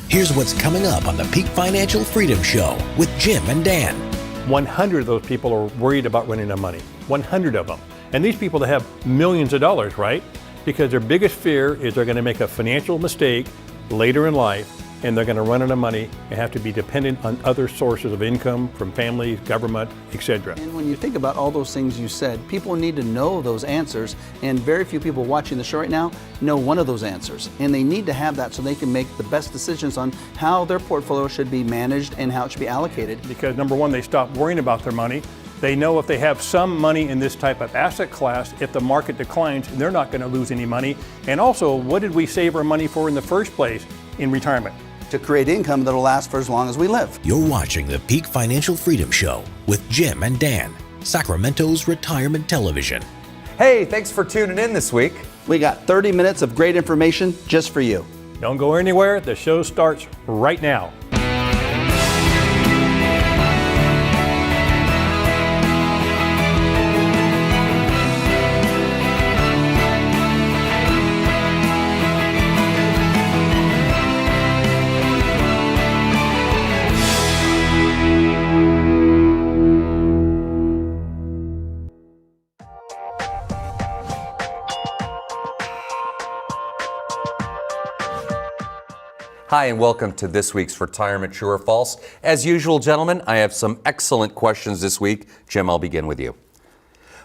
Here's what's coming up on the Peak Financial Freedom Show with Jim and Dan. 100 of those people are worried about running out of money. 100 of them. And these people that have millions of dollars, right? Because their biggest fear is they're going to make a financial mistake later in life and they're going to run out of money and have to be dependent on other sources of income from families, government, etc. And when you think about all those things you said, people need to know those answers, and very few people watching the show right now know one of those answers. And they need to have that so they can make the best decisions on how their portfolio should be managed and how it should be allocated. Because number one, they stop worrying about their money. They know if they have some money in this type of asset class, if the market declines, they're not going to lose any money. And also, what did we save our money for in the first place in retirement? To create income that'll last for as long as we live. You're watching the Peak Financial Freedom Show with Jim and Dan, Sacramento's retirement television. Hey, thanks for tuning in this week. We got 30 minutes of great information just for you. Don't go anywhere. The show starts right now. Hi, and welcome to this week's Retirement True or False. As usual, gentlemen, I have some excellent questions this week. Jim, I'll begin with you.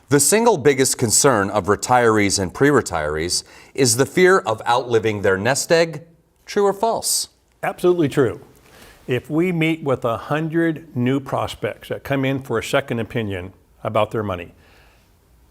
The single biggest concern of retirees and pre-retirees is the fear of outliving their nest egg. True or false? Absolutely true. If we meet with 100 new prospects that come in for a second opinion about their money,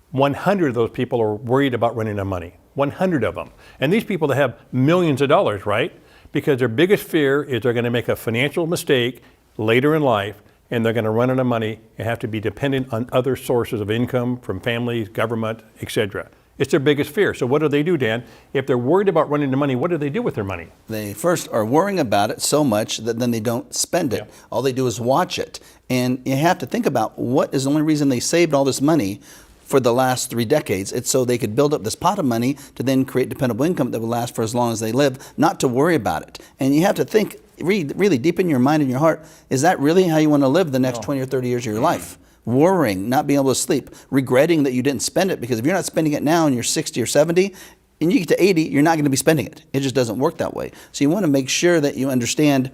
100 of those people are worried about running out of money. 100 of them. And these people that have millions of dollars, right? Because their biggest fear is they're going to make a financial mistake later in life and they're going to run out of money and have to be dependent on other sources of income from families, government, etc. It's their biggest fear. So what do they do, Dan? If they're worried about running out of money, what do they do with their money? They first are worrying about it so much that then they don't spend it. Yeah. All they do is watch it. And you have to think about what is the only reason they saved all this money for the last 3 decades. It's so they could build up this pot of money to then create dependable income that will last for as long as they live, not to worry about it. And you have to think really deep in your mind and your heart, is that really how you want to live the next 20 or 30 years of your life? Worrying, not being able to sleep, regretting that you didn't spend it, because if you're not spending it now and you're 60 or 70, and you get to 80, you're not going to be spending it. It just doesn't work that way. So you want to make sure that you understand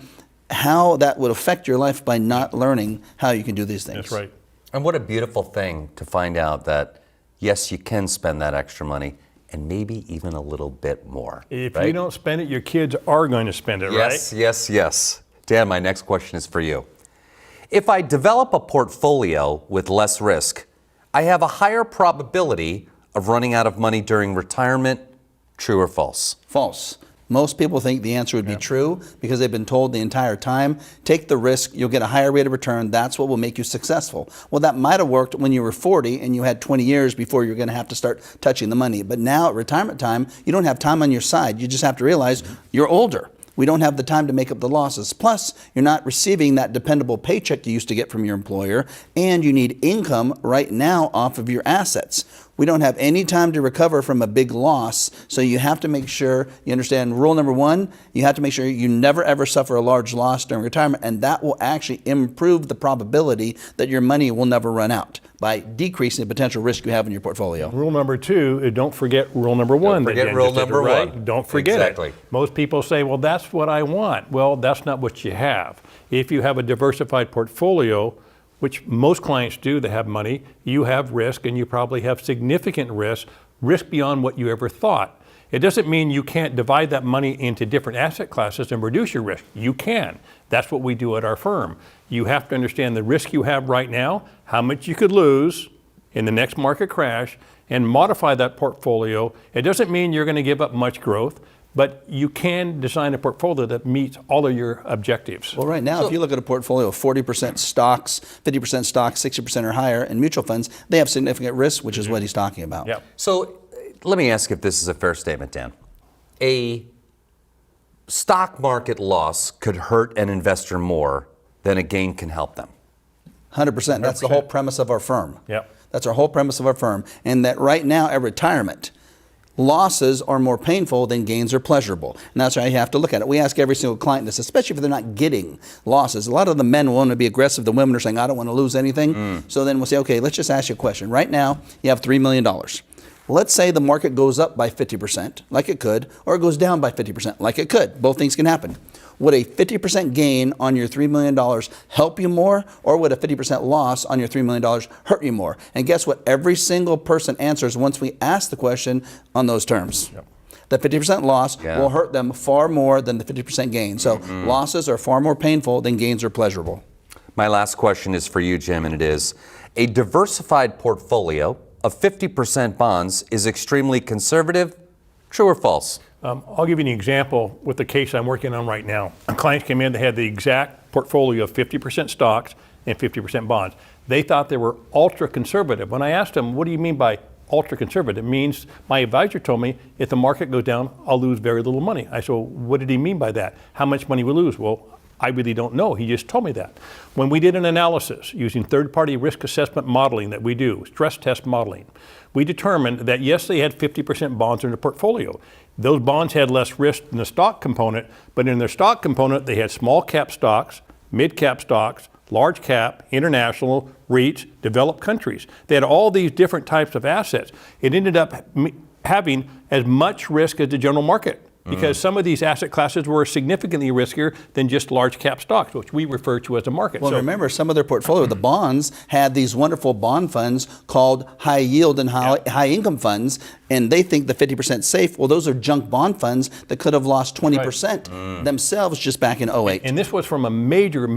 how that would affect your life by not learning how you can do these things. That's right. And what a beautiful thing to find out that, yes, you can spend that extra money and maybe even a little bit more. If right? you don't spend it, your kids are going to spend it, Yes, right? yes. Dan, my next question is for you. If I develop a portfolio with less risk, I have a higher probability of running out of money during retirement. True or false? False. Most people think the answer would be true because they've been told the entire time, take the risk, you'll get a higher rate of return, that's what will make you successful. Well, that might have worked when you were 40 and you had 20 years before you're going to have to start touching the money. But now at retirement time, you don't have time on your side. You just have to realize you're older. We don't have the time to make up the losses. Plus, you're not receiving that dependable paycheck you used to get from your employer, and you need income right now off of your assets. We don't have any time to recover from a big loss, so you have to make sure you understand rule number 1, you have to make sure you never ever suffer a large loss during retirement, and that will actually improve the probability that your money will never run out by decreasing the potential risk you have in your portfolio. Rule number 2, don't forget rule number 1. Don't forget rule number 1. Don't forget exactly. it. Most people say, well, that's what I want. Well, that's not what you have. If you have a diversified portfolio, which most clients do that have money, you have risk, and you probably have significant risk beyond what you ever thought. It doesn't mean you can't divide that money into different asset classes and reduce your risk. You can. That's what we do at our firm. You have to understand the risk you have right now, how much you could lose in the next market crash, and modify that portfolio. It doesn't mean you're going to give up much growth, but you can design a portfolio that meets all of your objectives. Well, right now, if you look at a portfolio of 40% stocks, 50% stocks, 60% or higher, and mutual funds, they have significant risk, which is what he's talking about. Yeah. So let me ask if this is a fair statement, Dan. A stock market loss could hurt an investor more than a gain can help them. 100%. That's the whole premise of our firm. Yep. That's our whole premise of our firm. And that right now at retirement, Losses are more painful than gains are pleasurable. And that's how you have to look at it. We ask every single client this, especially if they're not getting losses. A lot of the men will want to be aggressive. The women are saying, I don't want to lose anything. So then we'll say, okay, let's just ask you a question. Right now, you have $3 million. Let's say the market goes up by 50%, like it could, or it goes down by 50%, like it could. Both things can happen. Would a 50% gain on your $3 million help you more, or would a 50% loss on your $3 million hurt you more? And guess what? Every single person answers once we ask the question on those terms. Yep. The 50% loss will hurt them far more than the 50% gain. So losses are far more painful than gains are pleasurable. My last question is for you, Jim, and it is, a diversified portfolio of 50% bonds is extremely conservative, true or false? I'll give you an example with the case I'm working on right now. Clients came in, they had the exact portfolio of 50% stocks and 50% bonds. They thought they were ultra conservative. When I asked them, what do you mean by ultra conservative? It means, my advisor told me, if the market goes down, I'll lose very little money. I said, well, what did he mean by that? How much money will we lose? Well, I really don't know. He just told me that. When we did an analysis using third-party risk assessment modeling that we do, stress test modeling, we determined that yes, they had 50% bonds in their portfolio. Those bonds had less risk than the stock component, but in their stock component, they had small cap stocks, mid cap stocks, large cap, international, REITs, developed countries. They had all these different types of assets. It ended up having as much risk as the general market, because some of these asset classes were significantly riskier than just large cap stocks, which we refer to as a market. Well, remember, some of their portfolio, the bonds, had these wonderful bond funds called high yield and high income funds, and they think the 50% safe. Well, those are junk bond funds that could have lost 20% themselves just back in 08. And this was from a major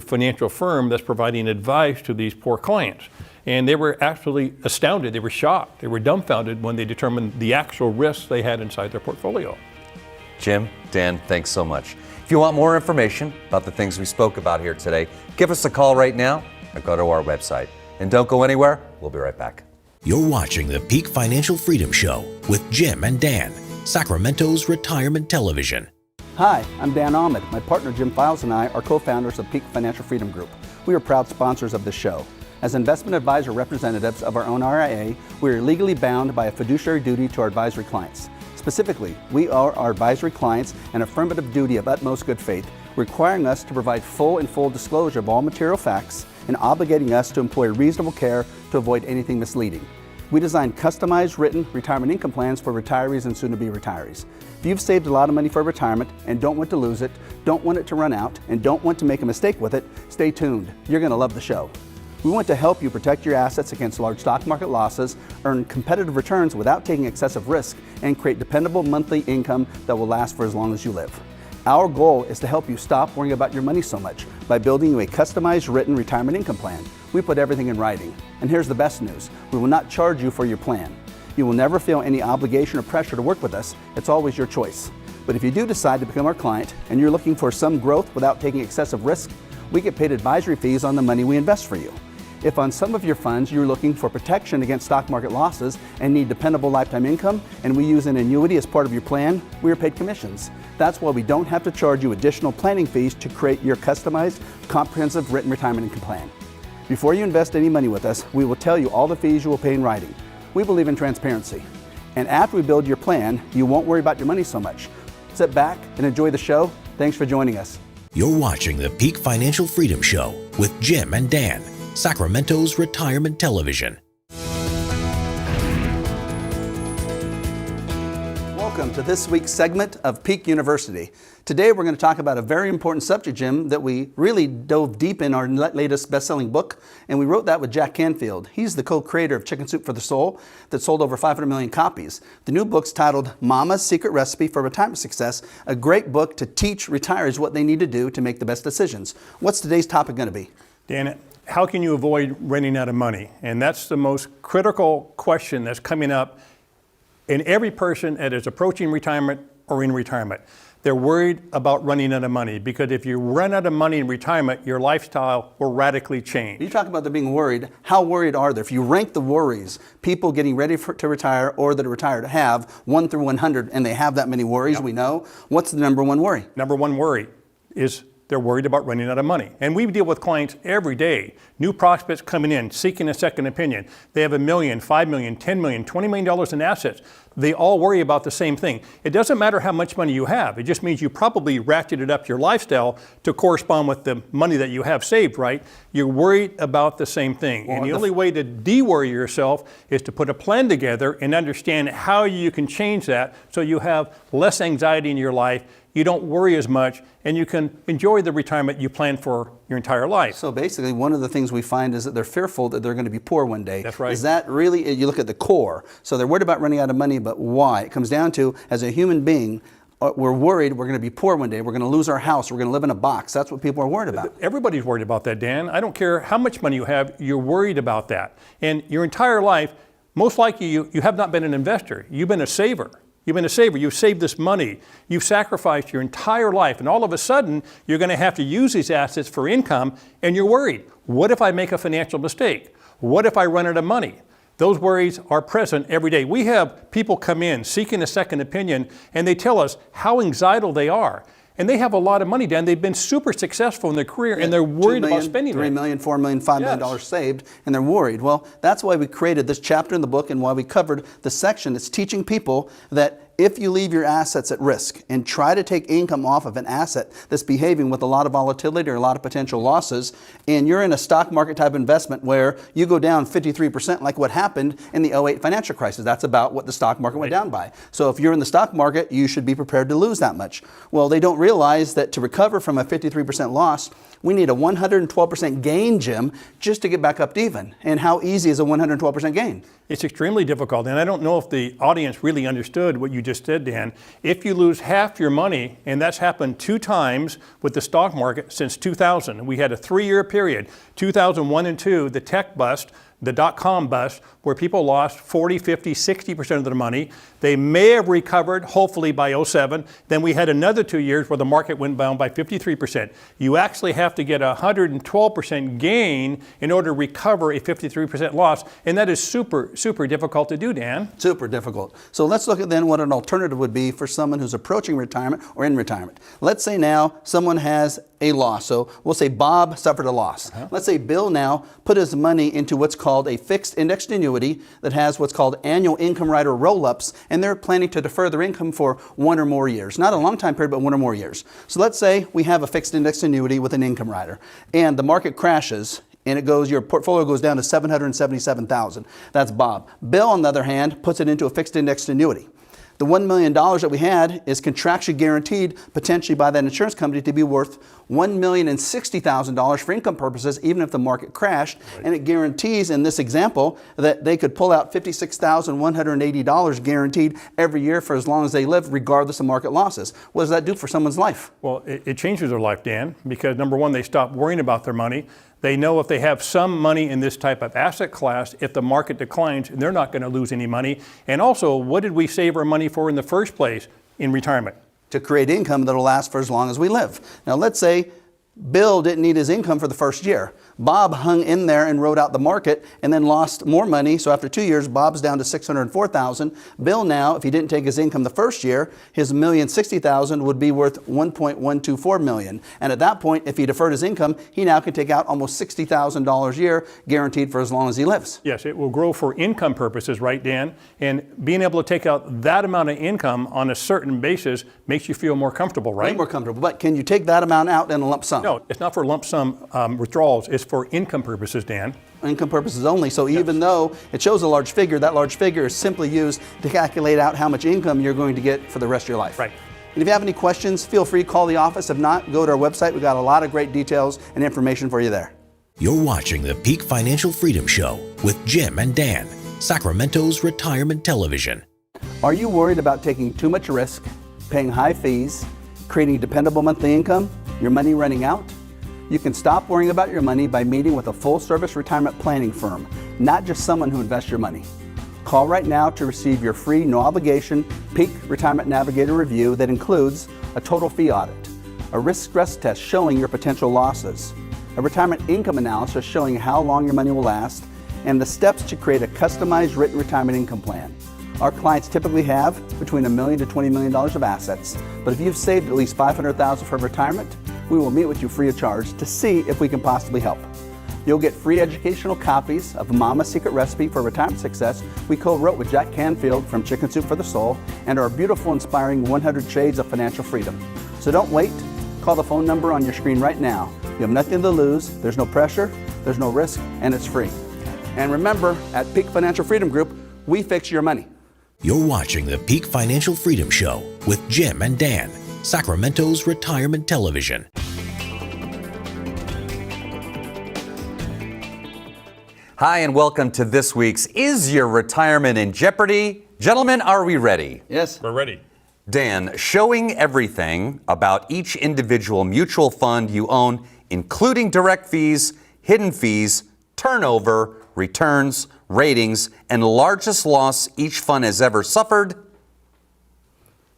financial firm that's providing advice to these poor clients. And they were absolutely astounded. They were shocked. They were dumbfounded when they determined the actual risks they had inside their portfolio. Jim, Dan, thanks so much. If you want more information about the things we spoke about here today, give us a call right now or go to our website. And don't go anywhere. We'll be right back. You're watching the Peak Financial Freedom Show with Jim and Dan, Sacramento's retirement television. Hi, I'm Dan Ahmed. My partner Jim Files and I are co-founders of Peak Financial Freedom Group. We are proud sponsors of this show. As investment advisor representatives of our own RIA, we are legally bound by a fiduciary duty to our advisory clients. Specifically, we owe our advisory clients an affirmative duty of utmost good faith, requiring us to provide full disclosure of all material facts and obligating us to employ reasonable care to avoid anything misleading. We design customized written retirement income plans for retirees and soon-to-be retirees. If you've saved a lot of money for retirement and don't want to lose it, don't want it to run out, and don't want to make a mistake with it, stay tuned. You're going to love the show. We want to help you protect your assets against large stock market losses, earn competitive returns without taking excessive risk, and create dependable monthly income that will last for as long as you live. Our goal is to help you stop worrying about your money so much by building you a customized written retirement income plan. We put everything in writing. And here's the best news. We will not charge you for your plan. You will never feel any obligation or pressure to work with us. It's always your choice. But if you do decide to become our client and you're looking for some growth without taking excessive risk, we get paid advisory fees on the money we invest for you. If on some of your funds you're looking for protection against stock market losses and need dependable lifetime income, and we use an annuity as part of your plan, we are paid commissions. That's why we don't have to charge you additional planning fees to create your customized, comprehensive written retirement income plan. Before you invest any money with us, we will tell you all the fees you will pay in writing. We believe in transparency. And after we build your plan, you won't worry about your money so much. Sit back and enjoy the show. Thanks for joining us. You're watching the Peak Financial Freedom Show with Jim and Dan, Sacramento's retirement television. Welcome to this week's segment of Peak University. Today we're going to talk about a very important subject, Jim, that we really dove deep in our latest best-selling book, and we wrote that with Jack Canfield. He's the co-creator of Chicken Soup for the Soul that sold over 500 million copies. The new book's titled Mama's Secret Recipe for Retirement Success, a great book to teach retirees what they need to do to make the best decisions. What's today's topic going to be? Dan, how can you avoid running out of money? And that's the most critical question that's coming up in every person that is approaching retirement or in retirement. They're worried about running out of money, because if you run out of money in retirement, your lifestyle will radically change. You talk about them being worried. How worried are they? If you rank the worries people getting ready to retire or that are retired have 1 through 100, and they have that many worries, we know, what's the number one worry? Number one worry is they're worried about running out of money. And we deal with clients every day, new prospects coming in, seeking a second opinion. They have $1 million, $5 million, $10 million, $20 million in assets. They all worry about the same thing. It doesn't matter how much money you have. It just means you probably ratcheted up your lifestyle to correspond with the money that you have saved, right? You're worried about the same thing. And the only way to de-worry yourself is to put a plan together and understand how you can change that so you have less anxiety in your life, you don't worry as much, and you can enjoy the retirement you planned for your entire life. So basically, one of the things we find is that they're fearful that they're going to be poor one day. That's right. Is that really, you look at the core, so they're worried about running out of money, but why? It comes down to, as a human being, we're worried we're going to be poor one day, we're going to lose our house, we're going to live in a box. That's what people are worried about. Everybody's worried about that, Dan. I don't care how much money you have, you're worried about that. And your entire life, most likely you have not been an investor, you've been a saver. You've been a saver, you've saved this money, you've sacrificed your entire life, and all of a sudden, you're going to have to use these assets for income, and you're worried. What if I make a financial mistake? What if I run out of money? Those worries are present every day. We have people come in seeking a second opinion, and they tell us how anxiety they are. And they have a lot of money, Dan. They've been super successful in their career, and they're worried about spending it. $3 million, $4 million, $5 million saved, and they're worried. Well, that's why we created this chapter in the book and why we covered the section that's teaching people that if you leave your assets at risk and try to take income off of an asset that's behaving with a lot of volatility or a lot of potential losses, and you're in a stock market type investment where you go down 53% like what happened in the 08 financial crisis. That's about what the stock market went down by. So if you're in the stock market, you should be prepared to lose that much. Well, they don't realize that to recover from a 53% loss, we need a 112% gain, Jim, just to get back up to even. And how easy is a 112% gain? It's extremely difficult, and I don't know if the audience really understood what you just said, Dan. If you lose half your money, and that's happened 2 times with the stock market since 2000, we had a 3-year period, 2001 and 2, the tech bust, the dot-com bust, where people lost 40, 50, 60% of their money. They may have recovered, hopefully by 07. Then we had another 2 years where the market went down by 53%. You actually have to get a 112% gain in order to recover a 53% loss, and that is super, super difficult to do, Dan. Super difficult. So let's look at then what an alternative would be for someone who's approaching retirement or in retirement. Let's say now someone has a loss. So we'll say Bob suffered a loss. Let's say Bill now put his money into what's called a fixed indexed annuity that has what's called annual income rider roll-ups, and they're planning to defer their income for 1 or more years. Not a long time period, but 1 or more years. So let's say we have a fixed indexed annuity with an income rider, and the market crashes, and it goes, your portfolio goes down to $777,000. That's Bob. Bill, on the other hand, puts it into a fixed indexed annuity. The $1 million that we had is contractually guaranteed potentially by that insurance company to be worth $1,060,000 for income purposes, even if the market crashed. Right. And it guarantees, in this example, that they could pull out $56,180 guaranteed every year for as long as they live, regardless of market losses. What does that do for someone's life? Well, it changes their life, Dan, because number one, they stop worrying about their money. They know if they have some money in this type of asset class, if the market declines, they're not going to lose any money. And also, what did we save our money for in the first place in retirement? To create income that will last for as long as we live. Now, let's say Bill didn't need his income for the first year. Bob hung in there and rode out the market and then lost more money. So after 2 years, Bob's down to $604,000. Bill now, if he didn't take his income the first year, his $1,060,000 would be worth $1.124 million. And at that point, if he deferred his income, he now can take out almost $60,000 a year, guaranteed for as long as he lives. Yes, it will grow for income purposes, right, Dan? And being able to take out that amount of income on a certain basis makes you feel more comfortable, right? Way more comfortable. But can you take that amount out in a lump sum? No, it's not for lump sum withdrawals. It's for income purposes, Dan. Income purposes only. So even though it shows a large figure, that large figure is simply used to calculate out how much income you're going to get for the rest of your life. Right. And if you have any questions, feel free to call the office. If not, go to our website. We've got a lot of great details and information for you there. You're watching the Peak Financial Freedom Show with Jim and Dan, Sacramento's retirement television. Are you worried about taking too much risk, paying high fees, creating dependable monthly income, your money running out? You can stop worrying about your money by meeting with a full-service retirement planning firm, not just someone who invests your money. Call right now to receive your free, no-obligation Peak Retirement Navigator review that includes a total fee audit, a risk stress test showing your potential losses, a retirement income analysis showing how long your money will last, and the steps to create a customized written retirement income plan. Our clients typically have between $1 million to $20 million of assets, but if you've saved at least $500,000 for retirement, we will meet with you free of charge to see if we can possibly help. You'll get free educational copies of Mama's Secret Recipe for Retirement Success we co-wrote with Jack Canfield from Chicken Soup for the Soul, and our beautiful, inspiring 100 Shades of Financial Freedom. So don't wait. Call the phone number on your screen right now. You have nothing to lose, there's no pressure, there's no risk, and it's free. And remember, at Peak Financial Freedom Group, we fix your money. You're watching the Peak Financial Freedom Show with Jim and Dan, Sacramento's retirement television. Hi, and welcome to this week's Is Your Retirement in Jeopardy? Gentlemen, are we ready? Yes. We're ready. Dan, showing everything about each individual mutual fund you own, including direct fees, hidden fees, turnover, returns, ratings, and largest loss each fund has ever suffered.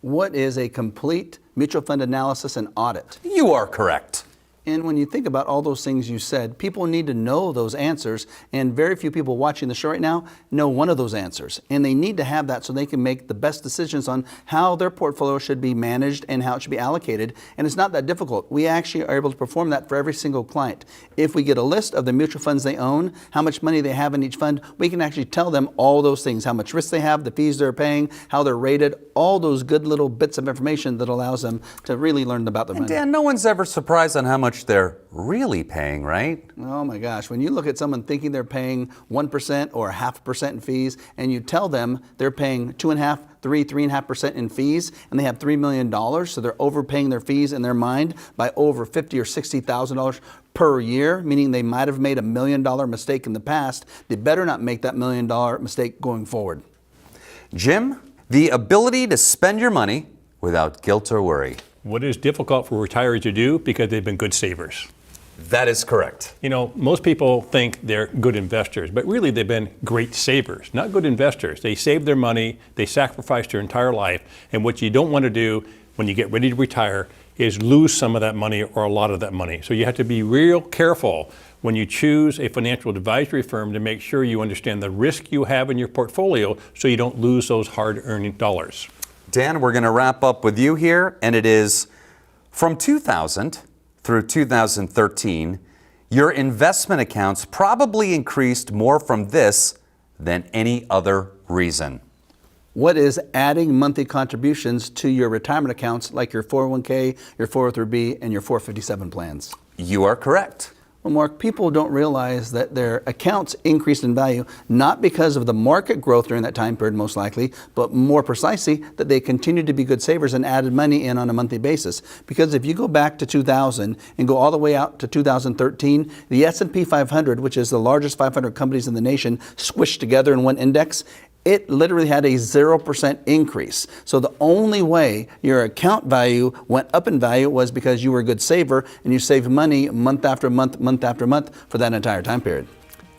What is a complete mutual fund analysis and audit? You are correct. And when you think about all those things you said, people need to know those answers, and very few people watching the show right now know one of those answers. And they need to have that so they can make the best decisions on how their portfolio should be managed and how it should be allocated. And it's not that difficult. We actually are able to perform that for every single client. If we get a list of the mutual funds they own, how much money they have in each fund, we can actually tell them all those things, how much risk they have, the fees they're paying, how they're rated, all those good little bits of information that allows them to really learn about their money. Dan, no one's ever surprised on how much they're really paying, right? Oh my gosh, when you look at someone thinking they're paying 1% or 0.5% in fees, and you tell them they're paying 2.5%, 3.5% in fees, and they have $3 million, so they're overpaying their fees in their mind by over $50,000 or $60,000 per year, meaning they might have made $1 million mistake in the past. They better not make that $1 million mistake going forward. Jim, the ability to spend your money without guilt or worry. What is difficult for retirees to do because they've been good savers. That is correct. You know, most people think they're good investors, but really they've been great savers, not good investors. They save their money, they sacrifice their entire life, and what you don't want to do when you get ready to retire is lose some of that money or a lot of that money. So you have to be real careful when you choose a financial advisory firm to make sure you understand the risk you have in your portfolio so you don't lose those hard-earned dollars. Dan, we're going to wrap up with you here, and it is from 2000 through 2013, your investment accounts probably increased more from this than any other reason. What is adding monthly contributions to your retirement accounts like your 401k, your 403b, and your 457 plans? You are correct. Well, Mark, people don't realize that their accounts increased in value, not because of the market growth during that time period, most likely, but more precisely that they continued to be good savers and added money in on a monthly basis. Because if you go back to 2000 and go all the way out to 2013, the S&P 500, which is the largest 500 companies in the nation, squished together in one index, it literally had a 0% increase. So the only way your account value went up in value was because you were a good saver and you saved money month after month, month after month for that entire time period.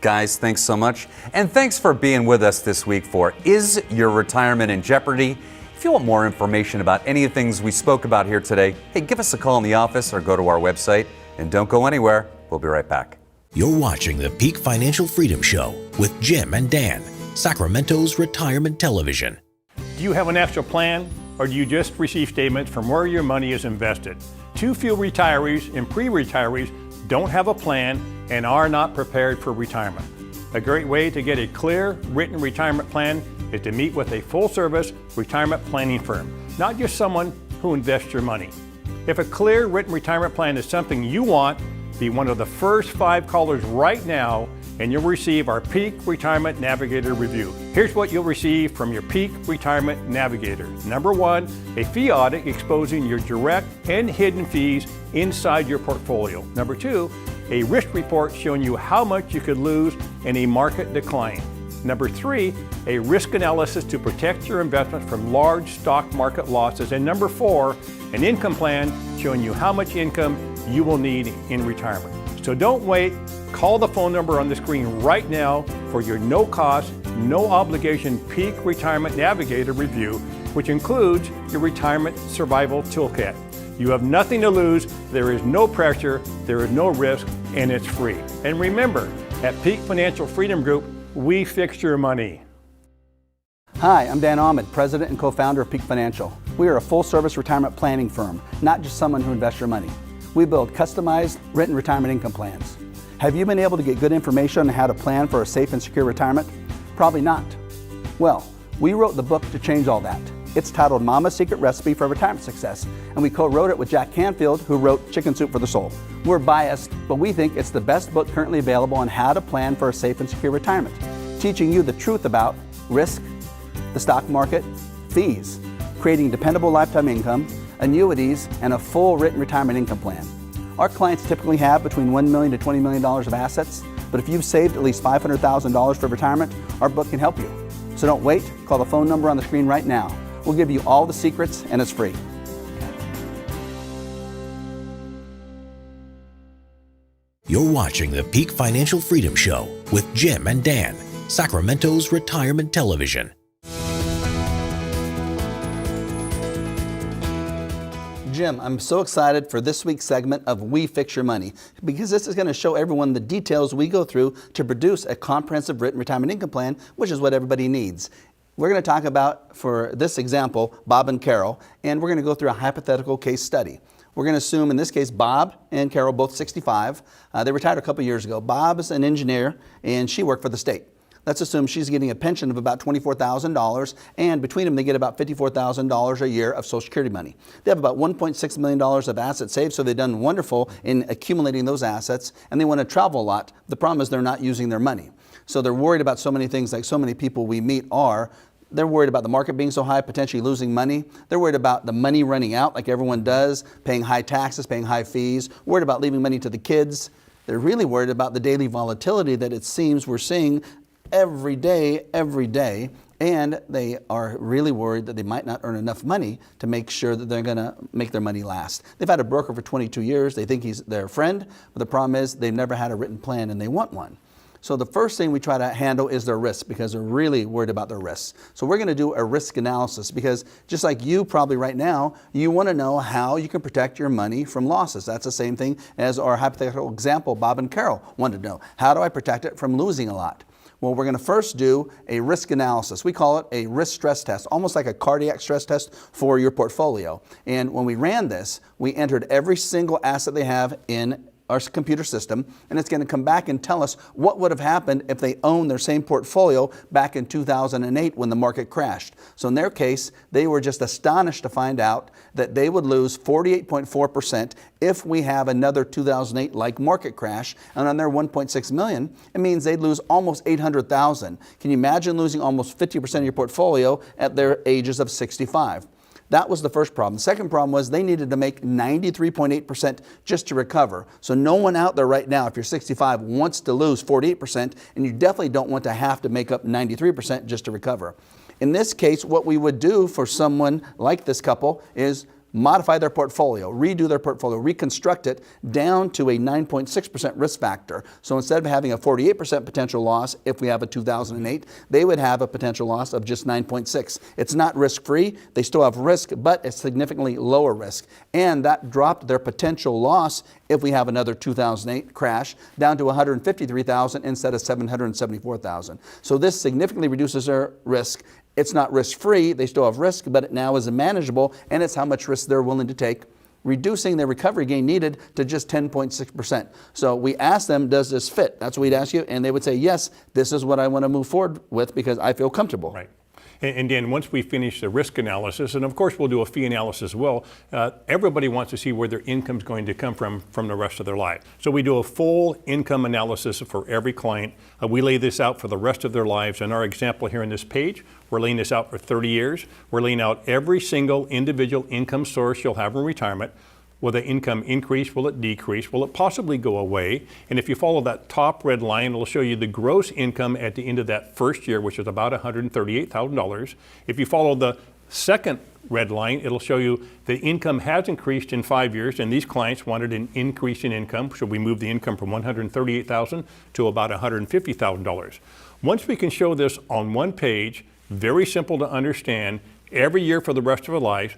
Guys, thanks so much. And thanks for being with us this week for Is Your Retirement in Jeopardy? If you want more information about any of the things we spoke about here today, hey, give us a call in the office or go to our website. And don't go anywhere. We'll be right back. You're watching the Peak Financial Freedom Show with Jim and Dan, Sacramento's retirement television. Do you have an extra plan, or do you just receive statements from where your money is invested? Too few retirees and pre-retirees don't have a plan and are not prepared for retirement. A great way to get a clear, written retirement plan is to meet with a full-service retirement planning firm, not just someone who invests your money. If a clear, written retirement plan is something you want, be one of the first 5 callers right now and you'll receive our Peak Retirement Navigator review. Here's what you'll receive from your Peak Retirement Navigator. Number 1, a fee audit exposing your direct and hidden fees inside your portfolio. Number 2, a risk report showing you how much you could lose in a market decline. Number 3, a risk analysis to protect your investment from large stock market losses. And number 4, an income plan showing you how much income you will need in retirement. So don't wait. Call the phone number on the screen right now for your no-cost, no-obligation Peak Retirement Navigator review, which includes your Retirement Survival Toolkit. You have nothing to lose, there is no pressure, there is no risk, and it's free. And remember, at Peak Financial Freedom Group, we fix your money. Hi, I'm Dan Ahmed, President and co-founder of Peak Financial. We are a full-service retirement planning firm, not just someone who invests your money. We build customized written retirement income plans. Have you been able to get good information on how to plan for a safe and secure retirement? Probably not. Well, we wrote the book to change all that. It's titled Mama's Secret Recipe for Retirement Success, and we co-wrote it with Jack Canfield, who wrote Chicken Soup for the Soul. We're biased, but we think it's the best book currently available on how to plan for a safe and secure retirement, teaching you the truth about risk, the stock market, fees, creating dependable lifetime income, annuities, and a full written retirement income plan. Our clients typically have between $1 million to $20 million of assets, but if you've saved at least $500,000 for retirement, our book can help you. So don't wait, call the phone number on the screen right now. We'll give you all the secrets, and it's free. You're watching the Peak Financial Freedom Show with Jim and Dan, Sacramento's retirement television. Jim, I'm so excited for this week's segment of We Fix Your Money, because this is going to show everyone the details we go through to produce a comprehensive written retirement income plan, which is what everybody needs. We're going to talk about, for this example, Bob and Carol, and we're going to go through a hypothetical case study. We're going to assume, in this case, Bob and Carol, both 65. They retired a couple years ago. Bob's an engineer, and she worked for the state. Let's assume she's getting a pension of about $24,000, and between them, they get about $54,000 a year of Social Security money. They have about $1.6 million of assets saved, so they've done wonderful in accumulating those assets, and they want to travel a lot. The problem is they're not using their money. So they're worried about so many things, like so many people we meet are. They're worried about the market being so high, potentially losing money. They're worried about the money running out, like everyone does, paying high taxes, paying high fees, worried about leaving money to the kids. They're really worried about the daily volatility that it seems we're seeing every day, and they are really worried that they might not earn enough money to make sure that they're going to make their money last. They've had a broker for 22 years. They think he's their friend, but the problem is they've never had a written plan, and they want one. So the first thing we try to handle is their risks, because they're really worried about their risks. So we're going to do a risk analysis, because just like you probably right now, you want to know how you can protect your money from losses. That's the same thing as our hypothetical example Bob and Carol wanted to know. How do I protect it from losing a lot? Well, we're going to first do a risk analysis. We call it a risk stress test, almost like a cardiac stress test for your portfolio. And when we ran this, we entered every single asset they have in our computer system, and it's going to come back and tell us what would have happened if they owned their same portfolio back in 2008 when the market crashed. So in their case, they were just astonished to find out that they would lose 48.4% if we have another 2008-like market crash. And on their 1.6 million, it means they'd lose almost 800,000. Can you imagine losing almost 50% of your portfolio at their ages of 65? That was the first problem. The second problem was they needed to make 93.8% just to recover. So no one out there right now, if you're 65, wants to lose 48%, and you definitely don't want to have to make up 93% just to recover. In this case, what we would do for someone like this couple is modify their portfolio, redo their portfolio, reconstruct it down to a 9.6% risk factor. So instead of having a 48% potential loss if we have a 2008, they would have a potential loss of just 9.6. It's not risk-free. They still have risk, but it's significantly lower risk. And that dropped their potential loss if we have another 2008 crash down to 153,000 instead of 774,000. So this significantly reduces their risk. It's not risk-free, they still have risk, but it now is manageable, and it's how much risk they're willing to take, reducing their recovery gain needed to just 10.6%. So we asked them, does this fit? That's what we'd ask you, and they would say, yes, this is what I want to move forward with because I feel comfortable. Right. And Dan, once we finish the risk analysis, and of course we'll do a fee analysis as well, everybody wants to see where their income's going to come from the rest of their life. So we do a full income analysis for every client. We lay this out for the rest of their lives. And our example here in this page, we're laying this out for 30 years. We're laying out every single individual income source you'll have in retirement. Will the income increase? Will it decrease? Will it possibly go away? And if you follow that top red line, it'll show you the gross income at the end of that first year, which is about $138,000. If you follow the second red line, it'll show you the income has increased in 5 years, and these clients wanted an increase in income, so we moved the income from $138,000 to about $150,000. Once we can show this on one page, very simple to understand, every year for the rest of our lives,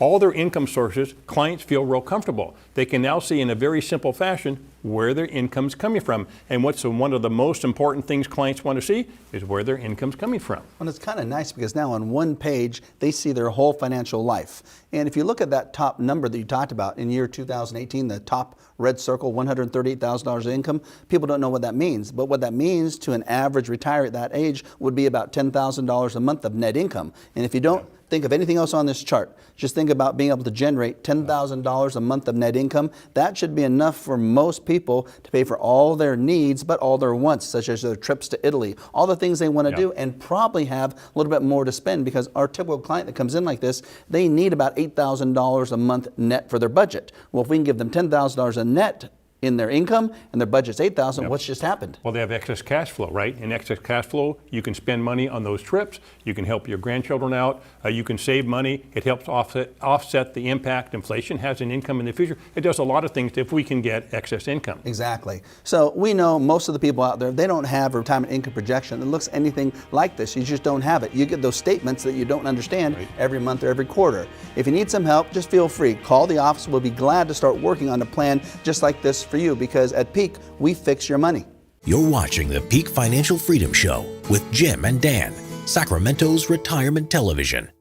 all their income sources, clients feel real comfortable. They can now see in a very simple fashion where their income's coming from. And what's one of the most important things clients want to see is where their income's coming from. Well, it's kind of nice because now on one page, they see their whole financial life. And if you look at that top number that you talked about in year 2018, the top red circle, $138,000 income, people don't know what that means. But what that means to an average retiree at that age would be about $10,000 a month of net income. And if you don't think of anything else on this chart, just think about being able to generate $10,000 a month of net income. That should be enough for most people to pay for all their needs, but all their wants, such as their trips to Italy, all the things they want to do, and probably have a little bit more to spend, because our typical client that comes in like this, they need about $8,000 a month net for their budget. Well, if we can give them $10,000 a net in their income and their budget's $8,000, what's just happened? Well, they have excess cash flow, right? In excess cash flow, you can spend money on those trips. You can help your grandchildren out. You can save money. It helps offset the impact inflation has in income in the future. It does a lot of things if we can get excess income. Exactly. So we know most of the people out there, they don't have a retirement income projection that looks anything like this. You just don't have it. You get those statements that you don't understand every month or every quarter. If you need some help, just feel free. Call the office. We'll be glad to start working on a plan just like this for you, because at Peak, we fix your money. You're watching the Peak Financial Freedom Show with Jim and Dan, Sacramento's retirement television.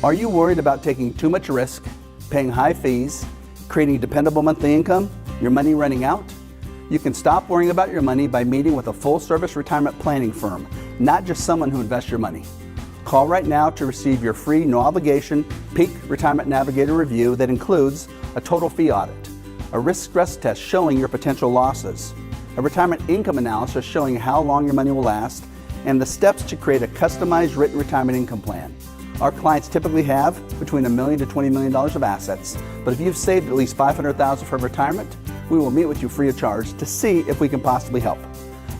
Are you worried about taking too much risk, paying high fees, creating dependable monthly income, your money running out? You can stop worrying about your money by meeting with a full-service retirement planning firm, not just someone who invests your money. Call right now to receive your free, no-obligation Peak Retirement Navigator review that includes a total fee audit, a risk stress test showing your potential losses, a retirement income analysis showing how long your money will last, and the steps to create a customized written retirement income plan. Our clients typically have between $1 million to $20 million of assets, but if you've saved at least $500,000 for retirement, we will meet with you free of charge to see if we can possibly help.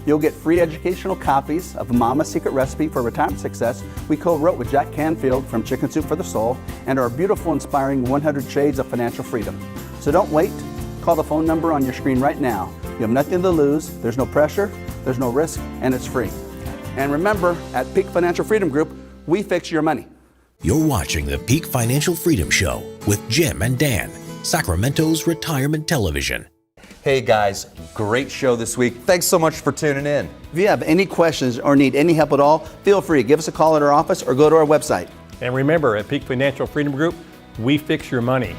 You'll get free educational copies of Mama's Secret Recipe for Retirement Success we co-wrote with Jack Canfield from Chicken Soup for the Soul, and our beautiful, inspiring 100 Shades of Financial Freedom. So don't wait. Call the phone number on your screen right now. You have nothing to lose, there's no pressure, there's no risk, and it's free. And remember, at Peak Financial Freedom Group, we fix your money. You're watching the Peak Financial Freedom Show with Jim and Dan, Sacramento's retirement television. Hey guys, great show this week. Thanks so much for tuning in. If you have any questions or need any help at all, feel free. Give us a call at our office or go to our website. And remember, at Peak Financial Freedom Group, we fix your money.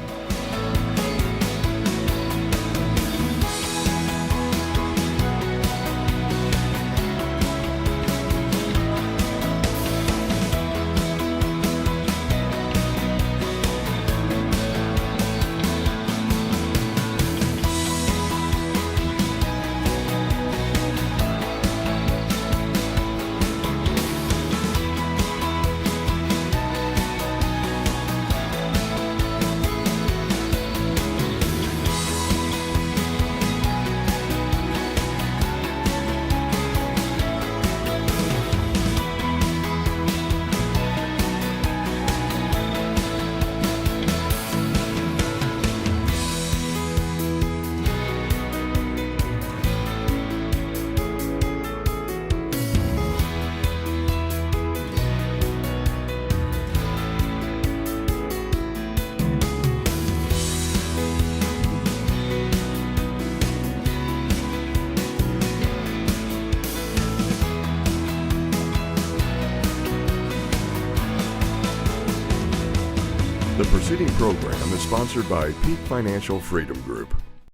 The preceding program is sponsored by Peak Financial Freedom Group.